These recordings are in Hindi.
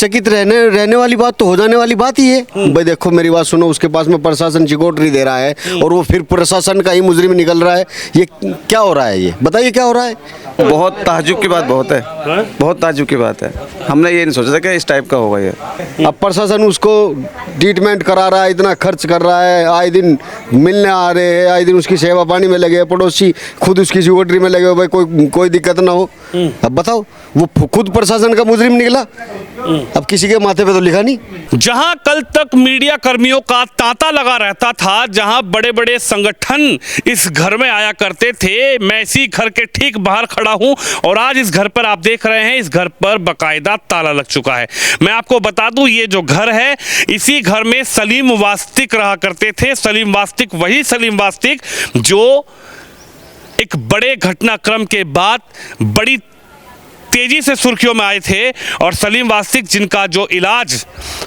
चकित रहने वाली बात तो हो जाने वाली बात ही है। भाई देखो मेरी बात सुनो, उसके पास में प्रशासन चिकोटरी दे रहा है और वो फिर प्रशासन का ही मुजरिम निकल रहा है। ये क्या हो रहा है? ये बताइए क्या हो रहा है? बहुत ताज्जुब की बात बहुत है, बहुत ताज्जुब की बात है। हमने ये नहीं सोचा था कि इस टाइप का होगा ये। अब प्रशासन उसको ट्रीटमेंट करा रहा है, इतना खर्च कर रहा है, आए दिन मिलने आ रहे हैं, आए दिन उसकी सेवा पानी में लगे, पड़ोसी खुद उसकी चिकोटरी में लगे हो, भाई कोई दिक्कत ना हो। अब बताओ, वो खुद प्रशासन का मुजरिम निकला, अब किसी के माथे पे तो लिखा नहीं। जहां कल तक मीडिया कर्मियों का तांता लगा रहता था, जहां बड़े बड़े संगठन इस घर में आया करते थे, मैं इसी घर के ठीक बाहर खड़ा हूं और आज इस घर पर आप देख रहे हैं, इस घर पर बाकायदा ताला लग चुका है। मैं आपको बता दूं, ये जो घर है, इसी घर में सलीम वास्तिक रहा करते थे। सलीम वास्तिक वही सलीम वास्तिक जो एक बड़े घटनाक्रम के बाद बड़ी तेजी से सुर्खियों में आए थे और सलीम वास्तिक जिनका जो इलाज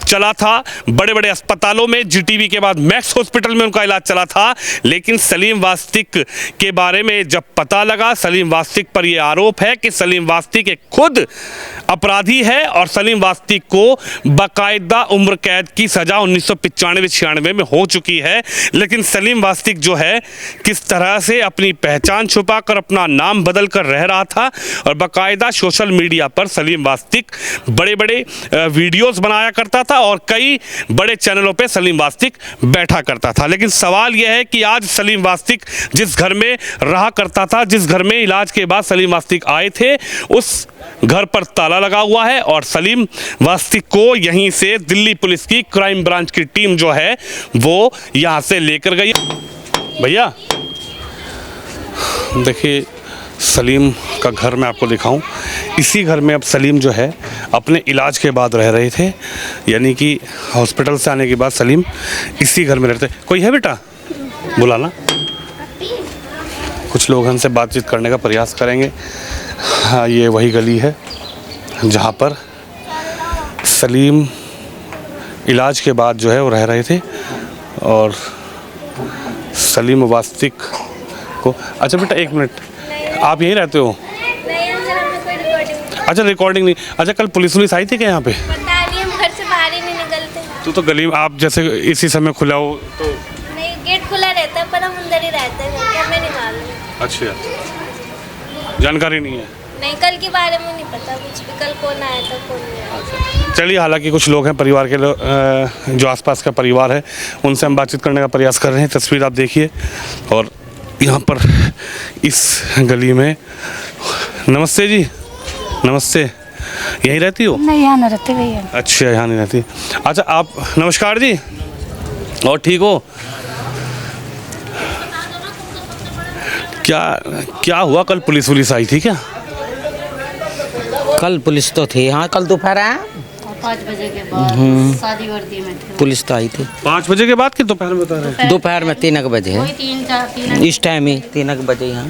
चला था बड़े बड़े अस्पतालों में, जीटीबी के बाद मैक्स हॉस्पिटल में उनका इलाज चला था, लेकिन सलीम वास्तिक के बारे में जब पता लगा, सलीम वास्तिक पर यह आरोप है कि सलीम वास्तिक एक खुद अपराधी है और सलीम वास्तिक को बाकायदा उम्र कैद की सज़ा 1995-96 में हो चुकी है। लेकिन सलीम वास्तिक जो है किस तरह से अपनी पहचान छुपाकर अपना नाम बदल कर रह रहा था और बाकायदा सोशल मीडिया पर सलीम वास्तिक बड़े बड़े वीडियोस बनाया करता था और कई बड़े चैनलों पे सलीम वास्तिक बैठा करता था। लेकिन सवाल यह है कि आज सलीम वास्तिक जिस घर में रहा करता था, जिस घर में इलाज के बाद सलीम वास्तिक आए थे, उस घर पर ताला लगा हुआ है और सलीम वास्तिक को यहीं से दिल्ली पुलिस की क्राइम ब्रांच की टीम जो है वो यहाँ से लेकर गई। भैया देखिए, सलीम का घर मैं आपको दिखाऊं। इसी घर में अब सलीम जो है अपने इलाज के बाद रह रहे थे, यानी कि हॉस्पिटल से आने के बाद सलीम इसी घर में रहते। कोई है बेटा? बुलाना। कुछ लोग हमसे बातचीत करने का प्रयास करेंगे। हाँ, ये वही गली है जहाँ पर सलीम इलाज के बाद जो है वो रह रहे थे और सलीम वास्तिक को। अच्छा बेटा एक मिनट, आप यहीं रहते हो? नहीं अंकल, हमने कोई रिकॉर्डिंग। अच्छा रिकॉर्डिंग नहीं। अच्छा कल पुलिस आई थी क्या यहाँ पे? पता नहीं, हम घर से बाहर ही नहीं निकलते। तो गली में आप जैसे इसी समय खुला हो तो? नहीं, गेट खुला रहता है पर हम अंदर ही रहते हैं, हमें नहीं मालूम। अच्छा, जानकारी नहीं है? नहीं, कल के बारे में नहीं पता कुछ भी, कल कौन आया था कौन नहीं आया। चलिए, हालांकि कुछ लोग हैं परिवार के लोग, जो आसपास का परिवार है, उनसे हम बातचीत करने का प्रयास कर रहे हैं। तस्वीर आप देखिए और यहाँ पर इस गली में। नमस्ते जी। नमस्ते, यहीं रहती हो? नहीं, यहाँ नहीं रहते भैया। अच्छा, यहाँ नहीं रहती। अच्छा आप, नमस्कार जी, और ठीक हो? क्या हुआ? कल पुलिस आई थी क्या? कल पुलिस तो थी, हाँ कल दोपहर आया 5 बजे के बाद शादी वर्दी में थे। पुलिस तो आई थी 5 बजे के बाद कि दोपहर में बता रहे हैं? दोपहर में 3 बजे है, 3 इस टाइम ही 3 बजे यहाँ।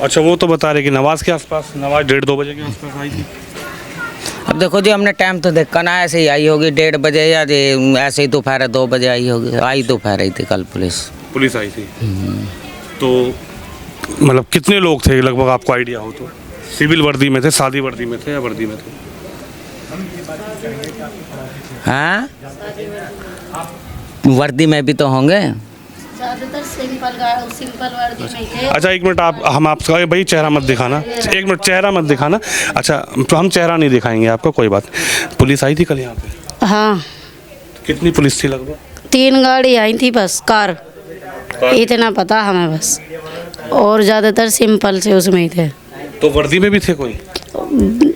अच्छा, वो तो बता रहे कि नमाज के आसपास, नमाज 1:30-2 बजे के आसपास आई थी। अब देखो जी, हमने टाइम तो देखा ना, ऐसे ही आई होगी 1:30 बजे या ऐसे ही दोपहर 2 बजे आई होगी। आई दोपहर आई थी कल पुलिस आई थी। तो मतलब कितने लोग थे लगभग, आपको आइडिया हो तो? सिविल वर्दी में थे, सादी वर्दी में थे या वर्दी में थे? हाँ, वर्दी में भी तो होंगे। ज़्यादातर सिंपल वर्दी में थे। अच्छा एक मिनट, हम आपका भाई चेहरा मत दिखाना, एक मिनट चेहरा मत दिखाना। अच्छा, तो हम चेहरा नहीं दिखाएंगे आपको, कोई बात। पुलिस आई थी कल यहाँ पे? हाँ, कितनी पुलिस थी लगभग? 3 गाड़ी आई थी बस, कार, इतना पता हमें बस, और ज़्यादातर सिंपल से उसमें ही थे। तो वर्दी में भी थे कोई?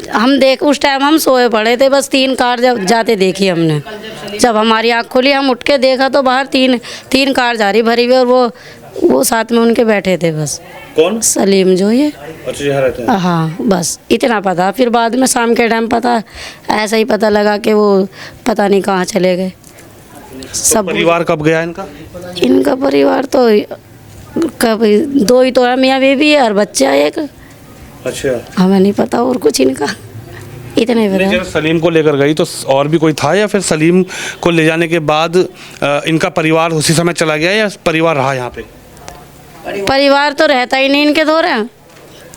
हम उस टाइम हम सोए पड़े थे, बस 3 कार जब जाते देखी हमने। जब हमारी आँख खुली, हम उठ के देखा तो बाहर 3 कार जा रही भरी हुई और वो साथ में उनके बैठे थे बस। कौन? सलीम जो ये। अच्छा, यहाँ रहते हैं? हाँ, बस इतना पता। फिर बाद में शाम के टाइम पता ऐसा ही पता लगा कि वो पता नहीं कहाँ चले गए। तो परिवार कब गया इनका परिवार तो कब 2 ही तो है, मियाँ बीवी और बच्चा एक। अच्छा, हमें नहीं पता और कुछ इनका, इतना ही पता। जब सलीम को लेकर गई तो और भी कोई था या फिर सलीम को ले जाने के बाद इनका परिवार उसी समय चला गया या परिवार रहा यहाँ पे? परिवार तो रहता ही नहीं इनके दौरे।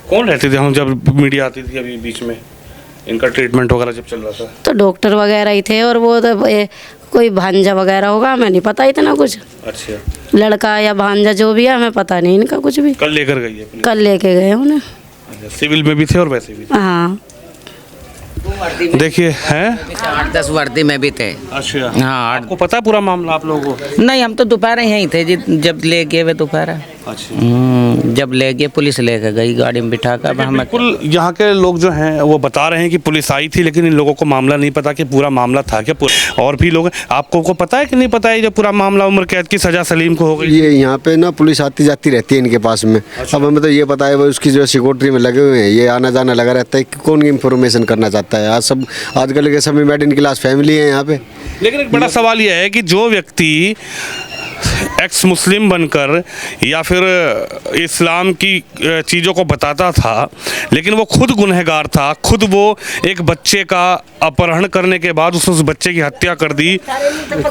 कौन रहते थे हम जब मीडिया आती थी अभी बीच में? इनका ट्रीटमेंट वगैरह जब चल रहा था? तो डॉक्टर वगैरह ही थे, और वो तो कोई भांजा वगैरह होगा, हमें नहीं पता इतना कुछ। अच्छा, लड़का या भांजा जो भी है, हमें पता नहीं इनका कुछ भी। कल लेकर गई है पुलिस? कल लेके गए उन्हें। अच्छा, सिविल में भी थे और वैसे भी? हाँ। देखिए हैं 8-10 वर्दी में भी थे। अच्छा, हाँ। आपको पता है पूरा मामला आप लोगों को? नहीं, हम तो दोपहर यहीं थे जी, जब ले गए वे दोपहर। अच्छा, जब ले गए पुलिस लेके गई गाड़ी में बिठा कर। हमें बिल्कुल यहाँ के लोग जो हैं वो बता रहे हैं कि पुलिस आई थी, लेकिन इन लोगों को मामला नहीं पता कि पूरा मामला था क्या। और भी लोग, आपको को पता है कि नहीं पता है जो पूरा मामला उम्र कैद की सजा सलीम को हो गई? ये यहाँ पे ना पुलिस आती जाती रहती है इनके पास में। अब हमें तो ये पता है वो उसकी जो सिक्योरिटी में लगे हुए हैं, ये आना जाना लगा रहता है कि कौन इन्फॉर्मेशन करना चाहता है। आज सब आजकल के समय मिडिल क्लास फैमिली है यहाँ पे। लेकिन एक बड़ा सवाल यह है कि जो व्यक्ति एक्स मुस्लिम बनकर या फिर इस्लाम की चीज़ों को बताता था, लेकिन वो खुद गुनहगार था, खुद वो एक बच्चे का अपहरण करने के बाद उस बच्चे की हत्या कर दी।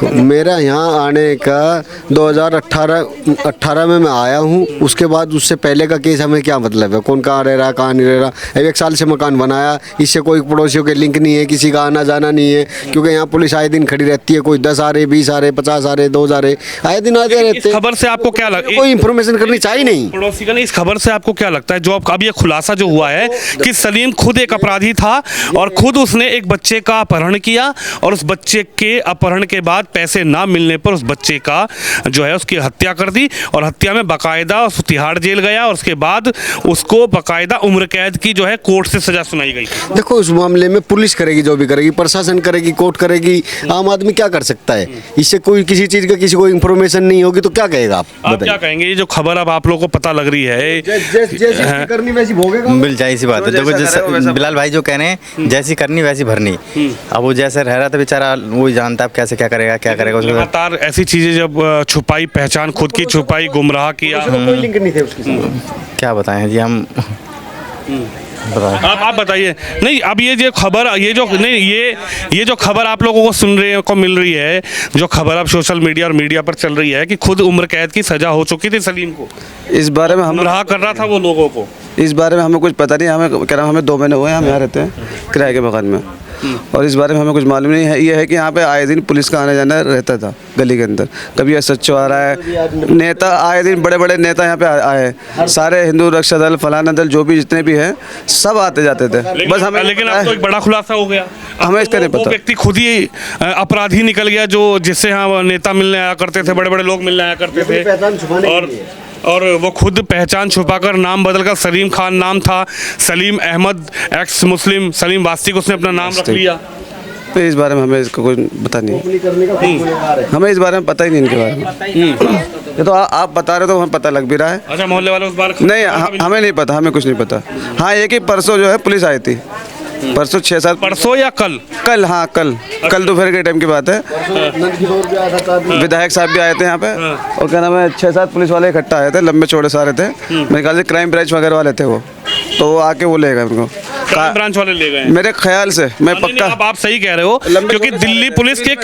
मेरा यहाँ आने का 2018 में मैं आया हूँ, उसके बाद उससे पहले का केस हमें क्या मतलब है, कौन कहाँ रह रहा कहाँ नहीं रह रहा। अब 1 साल से मकान बनाया, इससे कोई पड़ोसियों के लिंक नहीं है, किसी का आना जाना नहीं है, क्योंकि यहाँ पुलिस आए दिन खड़ी रहती है। कोई 10 आ रहे, 20 आ रहे, 50 आ रहे, 2 आ रहे, आए दिन आते रहते इस हैं। खबर से आपको क्या लगता है? कोई इन्फॉर्मेशन करनी चाहिए नहीं पड़ोसी का नहीं, इस खबर से आपको क्या लगता है जो अब ये खुलासा जो हुआ है कि सलीम खुद एक अपराधी था और खुद उसने एक बच्चे का अपहरण किया, और उस बच्चे के अपहरण के बाद पैसे ना मिलने पर उस बच्चे का जो है उसकी हत्या कर दी, और हत्या में बाकायदा उस तिहाड़ जेल गया, और उसके बाद उसको बाकायदा उम्र कैद की जो है कोर्ट से सजा सुनाई गई? देखो, उस मामले में पुलिस करेगी जो भी करेगी, प्रशासन करेगी, कोर्ट करेगी, आम आदमी क्या कर सकता है? इससे कोई किसी चीज़ का किसी को इन्फॉर्मेशन नहीं होगी तो क्या कहेगा आप क्या बताइए। कहेंगे? ये जो खबर अब आप लोगों को पता लग रही है, जैसी करनी वैसी भोगेगा। बिल जाहिर सी बात है। देखो जैसे बिलाल भाई जो कह रहे हैं, जैसी करनी वैसी भरनी। अब वो जैसे रह रहा था बेचारा, वो जानता है कैसे क्या करेगा उसके साथ। लगातार ऐसी चीजें जब छुपाई, पहचान खुद की छुपाई, गुमराह किया। कोई लिंक नहीं थे उसके साथ। क्या बताएं जी हम। आप बताइए। नहीं, अब ये जो खबर, ये जो खबर आप लोगों को सुनने को मिल रही है, जो खबर अब सोशल मीडिया और मीडिया पर चल रही है कि खुद उम्र कैद की सजा हो चुकी थी सलीम को, इस बारे में हम गुमराह कर रहा था वो लोगों को। इस बारे में हमें कुछ पता नहीं। हमें कह रहा हमें 2 महीने हुए हैं, हम यहाँ रहते हैं किराए के मकान में, और इस बारे में हमें कुछ मालूम नहीं है। ये है कि यहाँ पे आए दिन पुलिस का आना जाना रहता था गली के अंदर। कभी एसएचओ आ रहा है, नेता आए दिन, बड़े बड़े नेता यहाँ पे आए, सारे हिंदू रक्षा दल, फलाना दल, जो भी जितने भी हैं सब आते जाते थे। बस हमें, लेकिन अब तो एक बड़ा खुलासा हो गया, हमें इसका नहीं वो पता। व्यक्ति खुद ही अपराधी निकल गया जो जिससे यहाँ नेता मिलने आया करते थे, बड़े बड़े लोग मिलने आया करते थे, और वो खुद पहचान छुपाकर नाम बदलकर सलीम खान नाम था, सलीम अहमद एक्स मुस्लिम सलीम वास्ती को उसने अपना नाम रख लिया। तो इस बारे में हमें इसको कुछ पता नहीं, हमें इस बारे में पता ही नहीं इनके बारे में। ये तो आप बता रहे तो हमें पता लग भी रहा है। अच्छा, मोहल्ले वाले उस बार नहीं, हमें नहीं पता, हमें कुछ नहीं पता। हाँ, एक ही परसों जो है पुलिस आई थी, परसों 6-7 परसों या कल? हाँ कल दोपहर के टाइम की बात है। विधायक साहब भी आए थे यहाँ पे, और क्या नाम है, 6-7 पुलिस वाले इकट्ठा आए थे, लंबे चौड़े सारे थे। मेरे ख्याल से क्राइम ब्रांच वगैरह वाले थे वो, तो वो आके वो ले गए उनको। क्राइम ब्रांच वाले ले गए मेरे ख्याल से, मैं पक्का। अब आप सही कह रहे हो, क्योंकि दिल्ली पुलिस के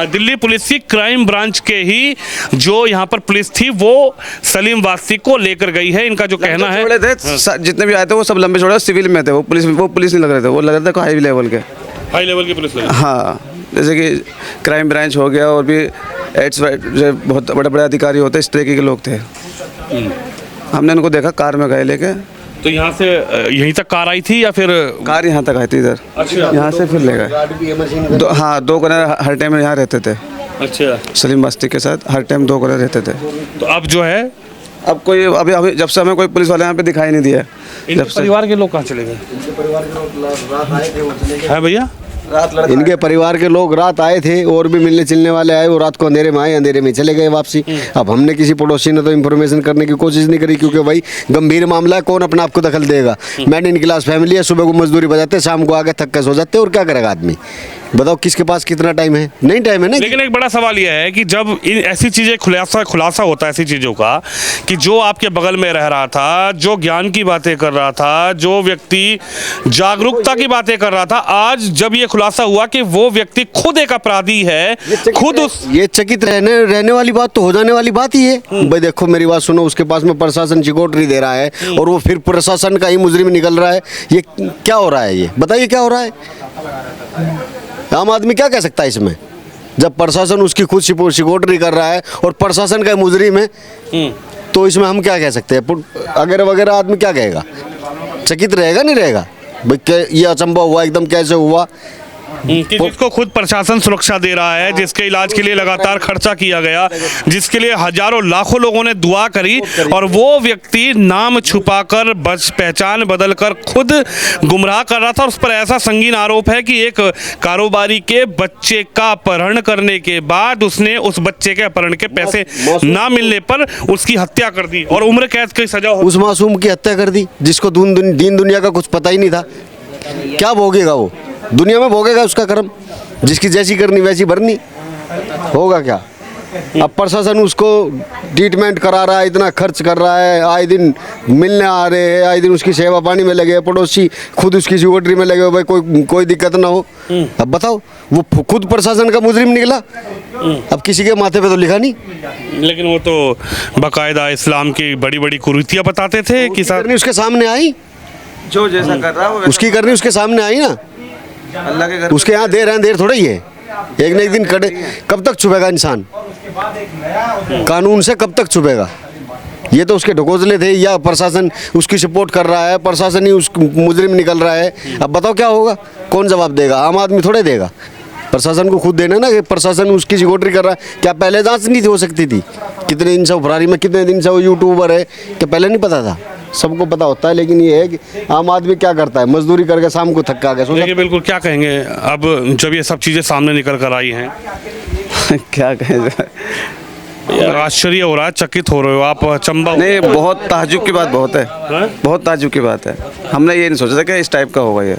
दिल्ली पुलिस की क्राइम ब्रांच के ही जो यहाँ पर पुलिस थी वो सलीम वास्ती को लेकर गई है, इनका जो कहना है। चौड़े थे जितने भी आए थे वो सब लंबे चौड़े सिविल में थे, वो पुलिस नहीं लग रहे थे, वो लग रहे थे हाई लेवल के, हाई लेवल की पुलिस लगी। हाँ, जैसे कि क्राइम ब्रांच हो गया, और भी एड्स बहुत बड़े बड़े अधिकारी होते, इस तरीके के लोग थे। हमने उनको देखा, कार में गए लेके। तो यहाँ से यहीं तक कार आई थी या फिर? कार यहाँ तक आई थी इधर। अच्छा, यहाँ से फिर ले गए। हाँ, 2 कलर हर टाइम यहाँ रहते थे। अच्छा, सलीम वास्ती के साथ हर टाइम 2 कलर रहते थे। तो अब जो है, अब कोई अभी जब से हमें कोई पुलिस वाले यहाँ पे दिखाई नहीं दिया। इनके परिवार के लोग कहाँ चले गए हैं भैया? इनके परिवार के लोग रात आए थे, और भी मिलने चिलने वाले आए, वो रात को अंधेरे में आए, अंधेरे में चले गए वापसी। अब हमने किसी पड़ोसी ने तो इन्फॉर्मेशन करने की कोशिश नहीं करी, क्योंकि भाई गंभीर मामला है, कौन अपना आपको दखल देगा। मिडिल क्लास फैमिली है, सुबह को मजदूरी बजाते, शाम को आके थक के सो जाते, और क्या करेगा आदमी? बताओ किसके पास कितना टाइम है? नहीं टाइम है ना। लेकिन एक बड़ा सवाल यह है कि जब इन ऐसी चीज़ें खुलासा होता है ऐसी चीज़ों का, कि जो आपके बगल में रह रहा था, जो ज्ञान की बातें कर रहा था, जो व्यक्ति जागरूकता की बातें कर रहा था, आज जब ये खुलासा हुआ कि वो व्यक्ति खुद एक अपराधी है, खुद उस ये चकित रहने वाली बात तो हो जाने वाली बात ही है। भाई देखो मेरी बात सुनो, उसके पास में प्रशासन चिकोटरी दे रहा है और वो फिर प्रशासन का ही मुजरिम निकल रहा है। ये क्या हो रहा है? ये बताइए क्या हो रहा है? आम आदमी क्या कह सकता है इसमें, जब प्रशासन उसकी खुद चिकोटरी कर रहा है और प्रशासन का मुजरिम है, तो इसमें हम क्या कह सकते हैं? अगर वगैरह आदमी क्या कहेगा? चकित रहेगा नहीं रहेगा? भाई ये अचंभा हुआ एकदम, कैसे हुआ? कि जिसको खुद प्रशासन सुरक्षा दे रहा है, जिसके इलाज के लिए लगातार खर्चा किया गया, जिसके लिए हजारों लाखों लोगों ने दुआ करी, और वो व्यक्ति नाम छुपाकर पहचान बदलकर खुद गुमराह कर रहा था। और उस पर ऐसा संगीन आरोप है कि एक कारोबारी के बच्चे का अपहरण करने के बाद उसने उस बच्चे के अपहरण के पैसे ना मिलने पर उसकी हत्या कर दी और उम्र कैद की सजा उस मासूम की हत्या कर दी, जिसको दीन दुनिया का कुछ पता ही नहीं था। क्या भोगेगा वो? दुनिया में भोगेगा उसका कर्म, जिसकी जैसी करनी वैसी भरनी। होगा क्या? अब प्रशासन उसको ट्रीटमेंट करा रहा है, इतना खर्च कर रहा है, आए दिन मिलने आ रहे हैं, आए दिन उसकी सेवा पानी में लगे, पड़ोसी खुद उसकी सिक्योरिटी में लगे हो, भाई कोई दिक्कत ना हो। अब बताओ, वो खुद प्रशासन का मुजरिम निकला। अब किसी के माथे पे तो लिखा नहीं, लेकिन वो तो बाकायदा इस्लाम की बड़ी बड़ी कुरीतियाँ बताते थे कि करनी उसके सामने आई, जो जैसा कर रहा है वो उसकी करनी उसके सामने आई ना। अल्लाह के घर उसके यहाँ देर है, देर थोड़ा ही है, एक न एक दिन कटे। कब तक छुपेगा इंसान कानून से? कब तक छुपेगा? ये तो उसके ढकोसले थे, या प्रशासन उसकी सपोर्ट कर रहा है, प्रशासन ही उस मुजरिम निकल रहा है। अब बताओ क्या होगा? कौन जवाब देगा? आम आदमी थोड़े देगा, प्रशासन को खुद देना ना कि प्रशासन उसकी सिक्योरिटी कर रहा है। क्या पहले जांच नहीं हो सकती थी? कितने दिन से फरारी में, कितने दिन से वो यूट्यूबर है, क्या पहले नहीं पता था? सबको पता होता है। लेकिन ये है कि आम आदमी क्या करता है, मजदूरी करके शाम को थक गया। देखिए बिल्कुल, क्या कहेंगे अब जब ये सब चीज़ें सामने निकल कर आई हैं? क्या कहें? आश्चर्य हो रहा है, चकित हो रहे हो आप, अचंभा नहीं, बहुत ताज्जुब की बात बहुत है, बहुत ताज्जुब की बात है। हमने ये नहीं सोचा था कि इस टाइप का होगा ये।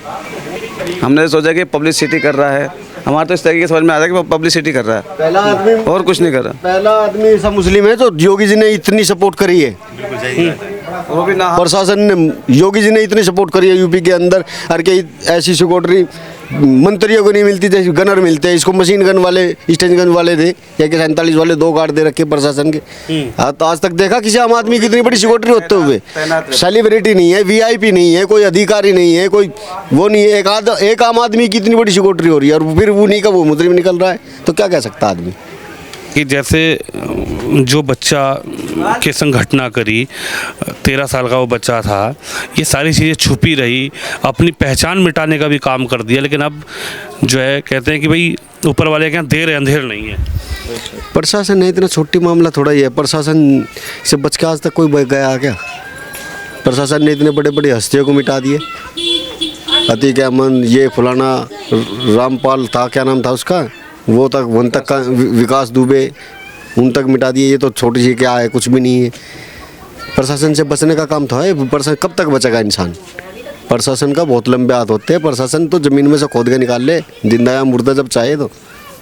हमने सोचा कि पब्लिसिटी कर रहा है। हमारा तो इस तरीके से समझ में आता है कि वो पब्लिसिटी कर रहा है, पहला आदमी और कुछ नहीं कर रहा। पहला आदमी ऐसा मुस्लिम है तो योगी जी ने इतनी सपोर्ट करी है। वो भी ना प्रशासन ने, योगी जी ने इतनी सपोर्ट करी है यूपी के अंदर। हर के ऐसी सिक्योरिटी मंत्रियों को नहीं मिलती जैसे गनर मिलते हैं। इसको मशीन गन वाले, स्टेज गन वाले थे, AK-47 वाले 2 गार्ड दे रखे प्रशासन के। तो आज तक देखा किसी आम आदमी की इतनी बड़ी सिक्योरिटी होते हुए? सेलिब्रिटी नहीं है, VIP नहीं है, कोई अधिकारी नहीं है, कोई वो नहीं है। एक आम आदमी की इतनी बड़ी सिक्योरिटी हो रही है और फिर वो नहीं का वो मुजरिम निकल रहा है, तो क्या कह सकता आदमी? कि जैसे जो बच्चा के संग घटना करी, 13 साल का वो बच्चा था, ये सारी चीज़ें छुपी रही, अपनी पहचान मिटाने का भी काम कर दिया। लेकिन अब जो है कहते हैं कि भाई ऊपर वाले के यहाँ देर है अंधेर नहीं है। प्रशासन है, इतना छोटी मामला थोड़ा ही है। प्रशासन से बच के आज तक कोई गया क्या? प्रशासन ने इतने बड़े बड़े हस्तियों को मिटा दिए। अतीक अहमद, ये फलाना रामपाल था, क्या नाम था उसका, वो तक वन तक का विकास दुबे, उन तक मिटा दिए। ये तो छोटी सी क्या है, कुछ भी नहीं है। प्रशासन से बचने का काम था है। प्रशासन कब तक बचेगा इंसान? प्रशासन का बहुत लंबे हाथ होते हैं। प्रशासन तो ज़मीन में से खोद के निकाल ले, जिंदा या मुर्दा जब चाहे तो।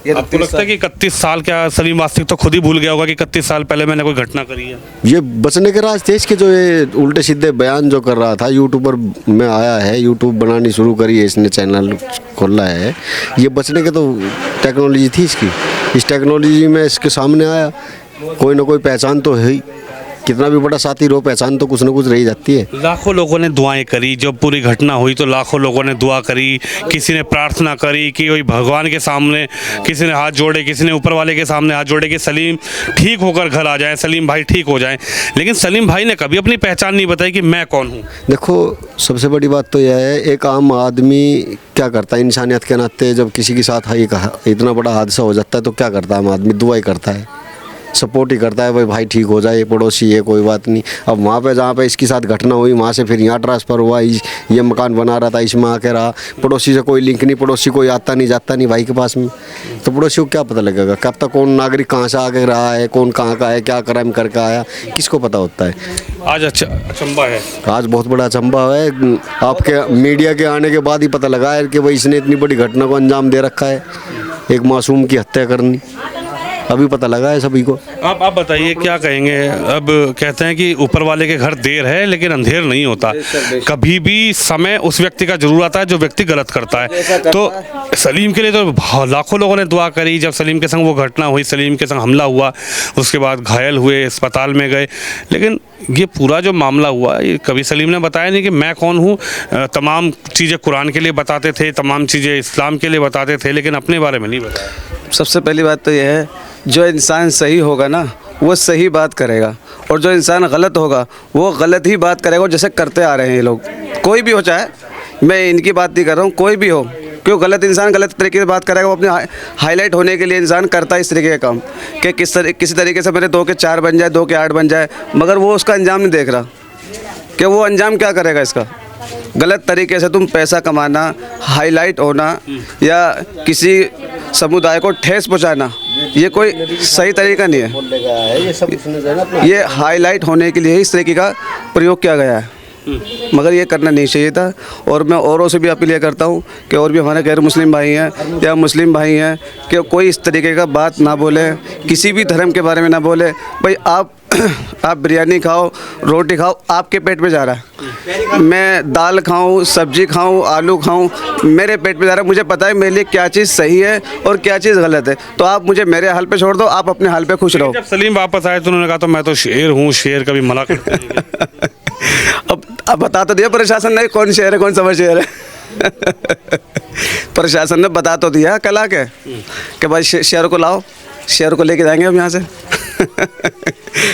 आपको लगता है कि 31 साल, क्या सलीम वास्तिक तो खुद ही भूल गया होगा कि 31 साल पहले मैंने कोई घटना करी है? ये बचने के रास्ते इसके, जो ये उल्टे सीधे बयान जो कर रहा था, यूट्यूबर में आया है, यूट्यूब बनानी शुरू करी है इसने, चैनल खोला है। ये बचने के तो टेक्नोलॉजी थी इसकी। इस टेक्नोलॉजी में इसके सामने आया, कोई ना कोई पहचान तो है ही। कितना भी बड़ा साथी रहो, पहचान तो कुछ ना कुछ रही जाती है। लाखों लोगों ने दुआएं करी, जब पूरी घटना हुई तो लाखों लोगों ने दुआ करी, किसी ने प्रार्थना करी कि वही भगवान के सामने, किसी ने हाथ जोड़े, किसी ने ऊपर वाले के सामने हाथ जोड़े कि सलीम ठीक होकर घर आ जाए, सलीम भाई ठीक हो जाए। लेकिन सलीम भाई ने कभी अपनी पहचान नहीं बताई कि मैं कौन हूँ। देखो, सबसे बड़ी बात तो यह है, एक आम आदमी क्या करता है इंसानियत के नाते? जब किसी के साथ इतना बड़ा हादसा हो जाता है तो क्या करता है आम आदमी? दुआ ही करता है, सपोर्ट ही करता है, भाई ठीक हो जाए, पड़ोसी है, कोई बात नहीं। अब वहाँ पे जहाँ पे इसके साथ घटना हुई, वहाँ से फिर यहाँ ट्रांसफ़र हुआ, ये मकान बना रहा था, इसमें आके रहा। पड़ोसी से कोई लिंक नहीं, पड़ोसी कोई आता नहीं जाता नहीं भाई के पास में, तो पड़ोसी को क्या पता लगेगा कब तक कौन नागरिक कहाँ से आके रहा है, कौन कहाँ का है, क्या क्राइम करके आया, किसको पता होता है? आज अचंभा है, आज बहुत बड़ा अचंभा है। आपके मीडिया के आने के बाद ही पता लगा है कि भाई इसने इतनी बड़ी घटना को अंजाम दे रखा है, एक मासूम की हत्या करनी। अभी पता लगा है सभी को। आप बताइए क्या कहेंगे। अब कहते हैं कि ऊपर वाले के घर देर है लेकिन अंधेर नहीं होता। कभी भी समय उस व्यक्ति का जरूर आता है जो व्यक्ति गलत करता है। तो सलीम के लिए तो लाखों लोगों ने दुआ करी जब सलीम के संग वो घटना हुई, सलीम के संग हमला हुआ, उसके बाद घायल हुए, अस्पताल में गए। लेकिन ये पूरा जो मामला हुआ, ये कभी सलीम ने बताया नहीं कि मैं कौन हूँ। तमाम चीज़ें कुरान के लिए बताते थे, तमाम चीज़ें इस्लाम के लिए बताते थे, लेकिन अपने बारे में नहीं बताया। सबसे पहली बात तो यह है, जो इंसान सही होगा ना वो सही बात करेगा, और जो इंसान गलत होगा वो गलत ही बात करेगा, जैसे करते आ रहे हैं ये लोग। कोई भी हो, चाहे मैं इनकी बात नहीं कर रहा हूँ, कोई भी हो, क्यों गलत इंसान गलत तरीके से बात करेगा। वो अपने हाईलाइट होने के लिए इंसान करता है इस तरीके का काम कि किसी तरीके से मेरे 2 के 4 बन जाए, 2 के 8 बन जाए, मगर वो उसका अंजाम नहीं देख रहा कि वो अंजाम क्या करेगा इसका। गलत तरीके से तुम पैसा कमाना, हाईलाइट होना या किसी समुदाय को ठेस पहुंचाना, ये कोई सही तरीका नहीं है। ये हाईलाइट होने के लिए ही इस तरीके का प्रयोग किया गया है, मगर ये करना नहीं चाहिए था। और मैं औरों से भी अपील ये करता हूँ कि और भी हमारे गैर मुस्लिम भाई हैं या मुस्लिम भाई हैं कि कोई इस तरीके का बात ना बोले, किसी भी धर्म के बारे में ना बोले। भाई आप बिरयानी खाओ, रोटी खाओ, आपके पेट में जा रहा है। मैं दाल खाऊं, सब्जी खाऊं, आलू खाऊं, मेरे पेट में जा रहा है। मुझे पता है मेरे लिए क्या चीज़ सही है और क्या चीज़ गलत है। तो आप मुझे मेरे हाल पे छोड़ दो, आप अपने हाल पे खुश रहो। जब सलीम वापस आए तो उन्होंने कहा तो मैं तो शेर हूँ, शेर कभी मना करते नहीं। अब बता तो दिया प्रशासन ने कौन शेर है, कौन समझ शेर है। प्रशासन ने बता तो दिया कल आके कि भाई शेर को लाओ, शेर को लेके जाएंगे हम यहाँ से।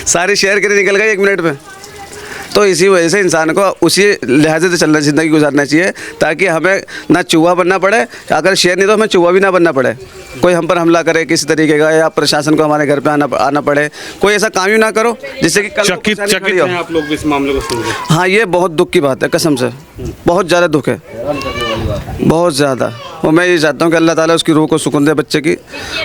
सारे शेर के निकल गए 1 मिनट में। तो इसी वजह से इंसान को उसी लिहाजे से चलना, ज़िंदगी गुजारना चाहिए, ताकि हमें ना चूहा बनना पड़े। अगर शेर नहीं तो हमें चूहा भी ना बनना पड़े। कोई हम पर हमला करे किसी तरीके का, या प्रशासन को हमारे घर पे आना पड़े। कोई ऐसा काम ही ना करो जिससे कि कल चकित हैं आप लोग इस मामले को सुन के। हाँ, ये बहुत दुख की बात है, कसम से बहुत ज़्यादा दुख है, बहुत ज़्यादा। और मैं ये चाहता हूँ कि अल्लाह ताला उसकी रूह को सुकून दे बच्चे की,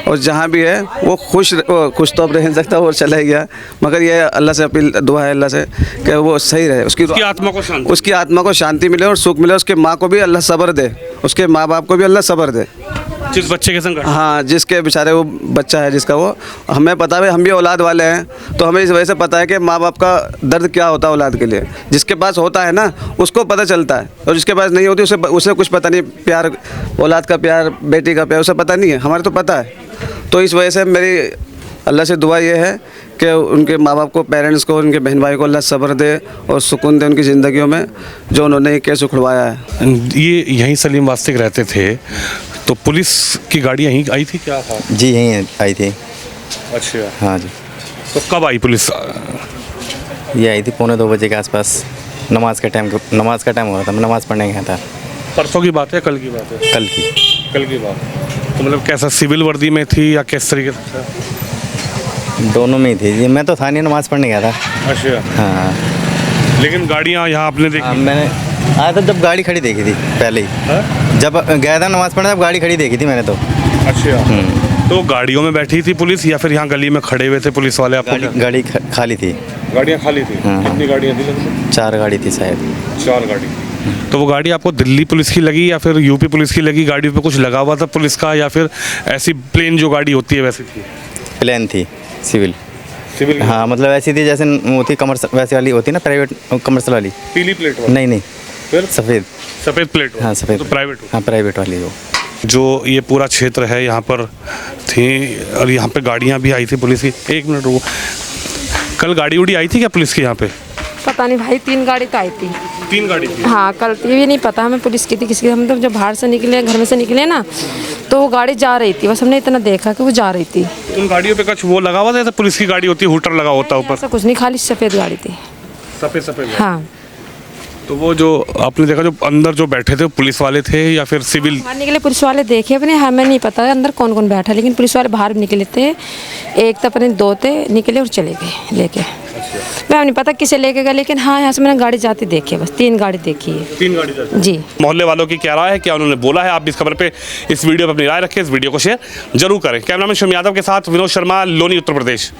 और जहाँ भी है वो खुश तो अब रह नहीं सकता, वो चला ही गया। मगर ये अल्लाह से अपील, दुआ है अल्लाह से कि वो सही रहे, उसकी आत्मा को शांति मिले और सुख मिले। उसके माँ को भी अल्लाह सब्र दे, उसके माँ बाप को भी अल्लाह सब्र दे, जिस बच्चे के संग। हाँ, जिसके बेचारे वो बच्चा है जिसका, वो हमें पता है, हम भी औलाद वाले हैं तो हमें इस वजह से पता है कि माँ बाप का दर्द क्या होता है औलाद के लिए। जिसके पास होता है ना उसको पता चलता है, और जिसके पास नहीं होती उसे कुछ पता नहीं। प्यार, औलाद का प्यार, बेटी का प्यार उसे पता नहीं है, हमारे तो पता है। तो इस वजह से मेरी अल्लाह से दुआ ये है कि उनके माँ बाप को, पेरेंट्स को, उनके बहन भाई को अल्लाह सब्र दे और सुकून दे उनकी ज़िंदगियों में, जो उन्होंने केस उखड़वाया है। ये यहीं सलीम वास्तिक रहते थे, तो पुलिस की गाड़ी यहीं आई थी क्या था? जी यहीं आई थी। अच्छा, हाँ जी। तो कब आई पुलिस? ये आई थी 1:45 बजे के आसपास। नमाज का टाइम हो रहा था, मैं नमाज़ पढ़ने गया था। परसों की बात है, कल की बात है? कल की बात। तो मतलब कैसा, सिविल वर्दी में थी या किस तरीके से था? दोनों में ही थी जी। मैं तो था नहीं, नमाज़ पढ़ने गया था। अच्छा। हाँ, लेकिन गाड़ियाँ यहाँ आपने देखी? मैंने आया था जब गाड़ी खड़ी देखी थी पहले ही। हाँ? जब गया था नमाज़ पढ़ने तब गाड़ी खड़ी देखी थी मैंने तो। अच्छा। तो गाड़ियों में बैठी थी पुलिस या फिर यहाँ गली में खड़े हुए थे पुलिस वाले? आपको गाड़ी खाली थी। गाड़ियाँ खाली थी? हाँ। कितनी गाड़ियाँ थी लगभग? 4 गाड़ी थी शायद। 4 गाड़ी। तो वो गाड़ी आपको दिल्ली पुलिस की लगी या फिर यूपी पुलिस की लगी? गाड़ी पे कुछ लगा हुआ था पुलिस का या फिर ऐसी प्लेन जो गाड़ी होती है वैसी थी? प्लेन थी, सिविल। हाँ, मतलब ऐसी थी जैसे होती कमर्शियल, वैसे वाली होती ना, प्राइवेट कमर्शियल वाली। पीली प्लेट वाली? नहीं, फिर सफ़ेद प्लेट? हाँ, सफ़ेद। तो प्राइवेट? हाँ, प्राइवेट वाली वो। जो ये पूरा क्षेत्र है यहाँ पर थी, और यहाँ पे गाड़ियाँ भी आई थी पुलिस की। 1 मिनट रुको, कल गाड़ी उड़ी आई थी क्या पुलिस की यहाँ पे? पता नहीं भाई, 3 गाड़ी तो आई थी। 3 गाड़ी थी? हाँ, कल ये भी नहीं पता हमें पुलिस की थी किसकी। हम तो जब बाहर से निकले, घर में से निकले ना, तो वो गाड़ी जा रही थी, बस हमने इतना देखा कि वो जा रही थी। उन गाड़ियों पे कुछ वो लगा हुआ था जैसे पुलिस की गाड़ी होती है, हूटर लगा होता है ऊपर? ऐसा कुछ नहीं, खाली सफ़ेद गाड़ी थी। सफ़ेद? हाँ। तो वो जो आपने देखा, जो अंदर जो बैठे थे पुलिस वाले थे या फिर सिविल? बाहर निकले पुलिस वाले देखे अपने, हमें नहीं पता अंदर कौन कौन बैठा, लेकिन पुलिस वाले बाहर निकले थे। एक तो अपने 2 थे, निकले और चले गए लेके। मैं नहीं पता किसे लेके गए, लेकिन हाँ यहाँ से मैंने गाड़ी जाती देखी है, बस 3 गाड़ी देखी है। 3 गाड़ी जाती? जी। मोहल्ले वालों की क्या राय है, क्या उन्होंने बोला है? आप भी इस खबर पे, इस वीडियो पर अपनी राय रखें, इस वीडियो को शेयर जरूर करें। कैमरामैन शमी यादव के साथ विनोद शर्मा, लोनी, उत्तर प्रदेश।